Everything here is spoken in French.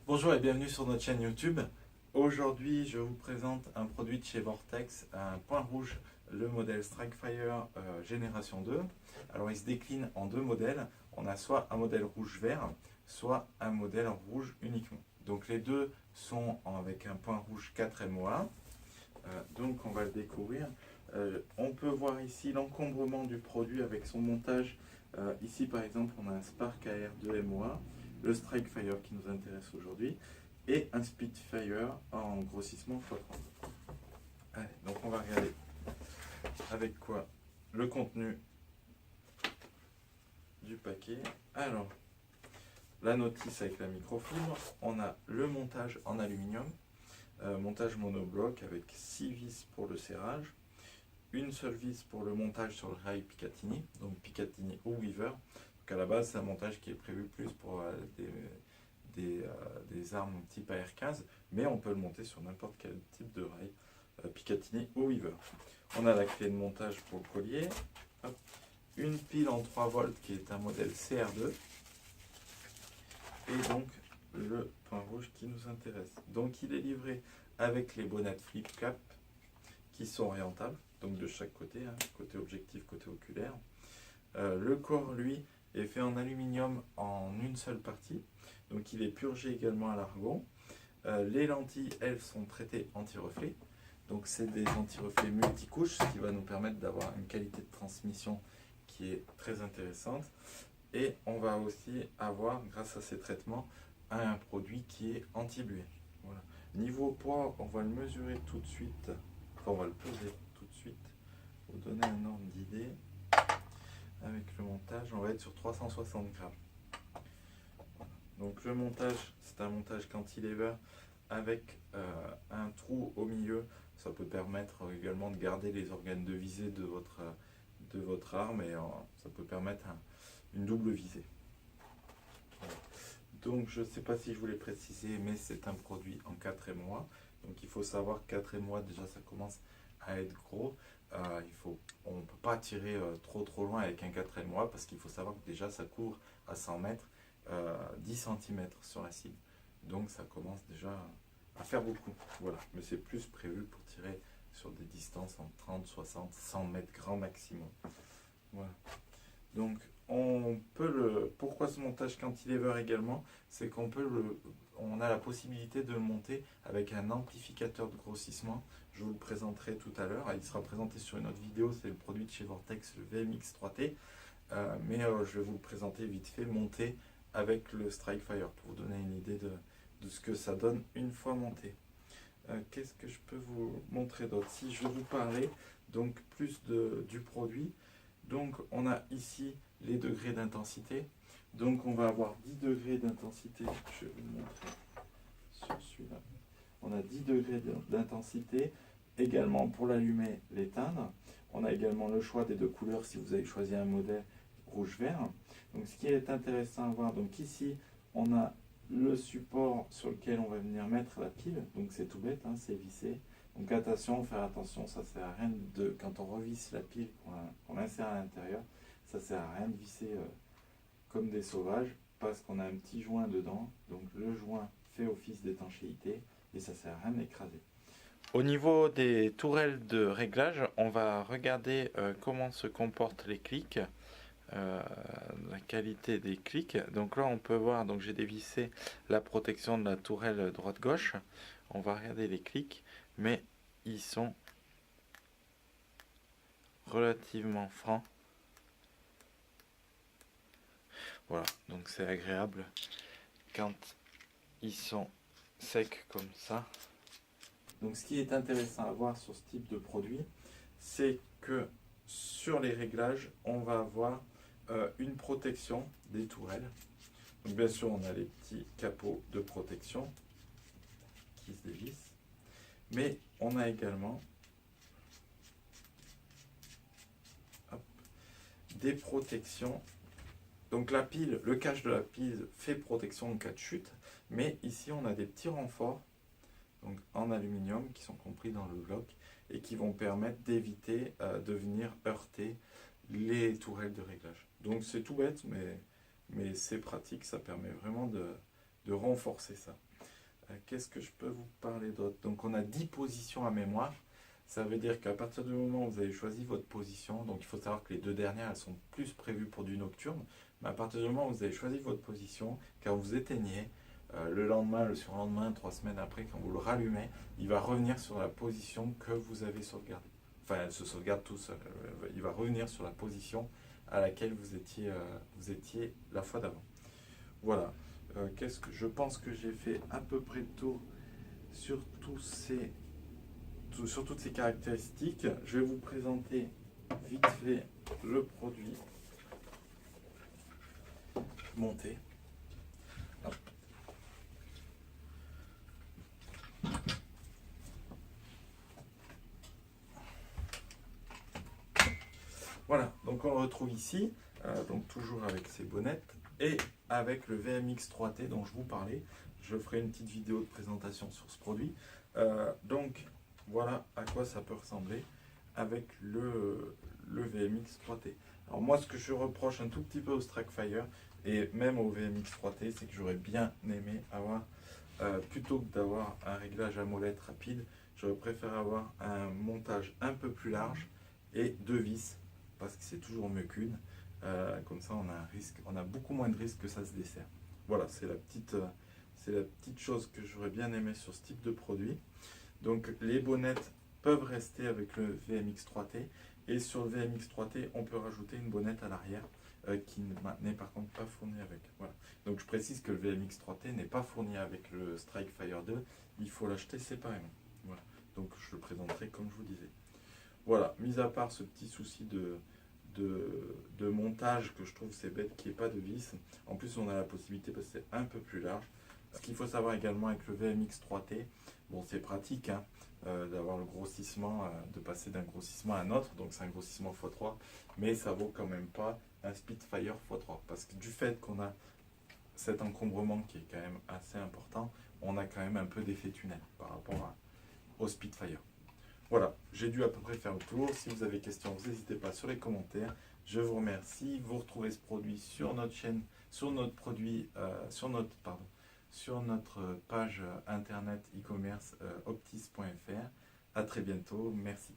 Bonjour et bienvenue sur notre chaîne YouTube. Aujourd'hui, je vous présente un produit de chez Vortex, un point rouge, le modèle Strikefire Génération 2. Alors, il se décline en deux modèles. On a soit un modèle rouge-vert, soit un modèle rouge uniquement. Donc, les deux sont avec un point rouge 4 MOA. Donc, on va le découvrir. On peut voir ici l'encombrement du produit avec son montage. Ici, par exemple, on a un Spark AR 2 MOA, le Strikefire qui nous intéresse aujourd'hui, et un Spitfire en grossissement x30. Allez, donc on va regarder avec quoi le contenu du paquet. Alors, la notice avec la microfibre, on a le montage en aluminium, montage monobloc avec 6 vis pour le serrage, une seule vis pour le montage sur le rail Picatinny, donc Picatinny ou Weaver. Donc à la base, c'est un montage qui est prévu plus pour des armes type AR-15, mais on peut le monter sur n'importe quel type de rail, Picatinny ou Weaver. On a la clé de montage pour le collier, hop, une pile en 3 volts qui est un modèle CR2, et donc le point rouge qui nous intéresse. Donc il est livré avec les bonnettes flip cap qui sont orientables, donc de chaque côté, hein, côté objectif, côté oculaire. Le corps, lui, est fait en aluminium en une seule partie, donc il est purgé également à l'argon. Les lentilles, elles, sont traitées anti-reflet, donc c'est des anti-reflets multicouches, ce qui va nous permettre d'avoir une qualité de transmission qui est très intéressante. Et on va aussi avoir, grâce à ces traitements, un produit qui est anti-buée. Voilà. Niveau poids, on va le mesurer tout de suite, enfin on va le peser tout de suite, pour donner un ordre d'idée. Avec le montage, on va être sur 360 grammes. Donc le montage, c'est un montage cantilever avec un trou au milieu. Ça peut permettre également de garder les organes de visée de votre arme, et ça peut permettre une double visée. Voilà. Donc je ne sais pas si je voulais préciser, mais c'est un produit en 4 MOA. Donc il faut savoir que 4 MOA, déjà ça commence à être gros. On ne peut pas tirer trop loin avec un 4 MOA, parce qu'il faut savoir que déjà ça court à 100 mètres, 10 cm sur la cible. Donc ça commence déjà à faire beaucoup. Voilà. Mais c'est plus prévu pour tirer sur des distances en 30, 60, 100 mètres grand maximum. Voilà. Donc pourquoi ce montage cantilever également, c'est on a la possibilité de le monter avec un amplificateur de grossissement. Je vous le présenterai tout à l'heure. Il sera présenté sur une autre vidéo. C'est le produit de chez Vortex, le VMX 3T. Mais je vais vous le présenter vite fait, monté avec le Strikefire, pour vous donner une idée de ce que ça donne une fois monté. Qu'est-ce que je peux vous montrer d'autre? Si je vais vous parler donc plus du produit. Donc on a ici les degrés d'intensité. Donc on va avoir 10 degrés d'intensité. Je vais vous le montrer sur celui-là. On a 10 degrés d'intensité. Également pour l'allumer, l'éteindre. On a également le choix des deux couleurs si vous avez choisi un modèle rouge-vert. Donc ce qui est intéressant à voir, donc ici on a le support sur lequel on va venir mettre la pile. Donc c'est tout bête, hein, c'est vissé. Donc attention, faire attention, ça sert à rien quand on revisse la pile pour l'insérer à l'intérieur, ça sert à rien de visser comme des sauvages, parce qu'on a un petit joint dedans. Donc le joint fait office d'étanchéité et ça sert à rien de l'écraser. Au niveau des tourelles de réglage, on va regarder comment se comportent les clics, la qualité des clics. Donc là on peut voir, donc j'ai dévissé la protection de la tourelle droite-gauche. On va regarder les clics, mais ils sont relativement francs. Voilà, donc c'est agréable quand ils sont secs comme ça. Donc ce qui est intéressant à voir sur ce type de produit, c'est que sur les réglages, on va avoir une protection des tourelles. Donc bien sûr, on a les petits capots de protection qui se dévissent, mais on a également des protections. Donc la pile, le cache de la pile fait protection en cas de chute, mais ici on a des petits renforts, donc en aluminium, qui sont compris dans le bloc et qui vont permettre d'éviter de venir heurter les tourelles de réglage. Donc c'est tout bête, mais c'est pratique, ça permet vraiment de renforcer ça. Qu'est-ce que je peux vous parler d'autre? Donc on a 10 positions à mémoire. Ça veut dire qu'à partir du moment où vous avez choisi votre position, donc il faut savoir que les deux dernières, elles sont plus prévues pour du nocturne, mais à partir du moment où vous avez choisi votre position, quand vous éteignez, le lendemain, le surlendemain, 3 semaines après, quand vous le rallumez, il va revenir sur la position que vous avez sauvegardée. Enfin, elle se sauvegarde tout seul. Il va revenir sur la position à laquelle vous étiez la fois d'avant. Voilà. Qu'est-ce que je pense que j'ai fait à peu près le tour sur sur toutes ces caractéristiques. Je vais vous présenter vite fait le produit monté. Hop. Voilà, donc on le retrouve ici, donc toujours avec ses bonnettes et avec le VMX 3T dont je vous parlais. Je ferai une petite vidéo de présentation sur ce produit. Donc voilà à quoi ça peut ressembler avec le VMX 3T. Alors moi, ce que je reproche un tout petit peu au Strikefire et même au VMX 3T, c'est que j'aurais bien aimé avoir, plutôt que d'avoir un réglage à molette rapide, j'aurais préféré avoir un montage un peu plus large et deux vis, parce que c'est toujours mieux qu'une. Comme ça, on a beaucoup moins de risques que ça se dessert. Voilà, c'est la petite chose que j'aurais bien aimé sur ce type de produit. Donc les bonnettes peuvent rester avec le VMX 3T et sur le VMX 3T on peut rajouter une bonnette à l'arrière qui n'est par contre pas fournie avec. Voilà. Donc je précise que le VMX 3T n'est pas fourni avec le Strikefire 2, il faut l'acheter séparément. Voilà. Donc je le présenterai comme je vous disais. Voilà, mis à part ce petit souci de montage que je trouve c'est bête qu'il n'y ait pas de vis. En plus on a la possibilité parce que c'est un peu plus large. Ce qu'il faut savoir également avec le VMX 3T, bon c'est pratique hein, d'avoir le grossissement, de passer d'un grossissement à un autre, donc c'est un grossissement x3, mais ça vaut quand même pas un Spitfire x3. Parce que du fait qu'on a cet encombrement qui est quand même assez important, on a quand même un peu d'effet tunnel par rapport au Spitfire. Voilà, j'ai dû à peu près faire le tour. Si vous avez des questions, vous n'hésitez pas sur les commentaires. Je vous remercie. Vous retrouvez ce produit sur notre chaîne, sur notre produit, sur notre page internet e-commerce optis.fr. À très bientôt. Merci.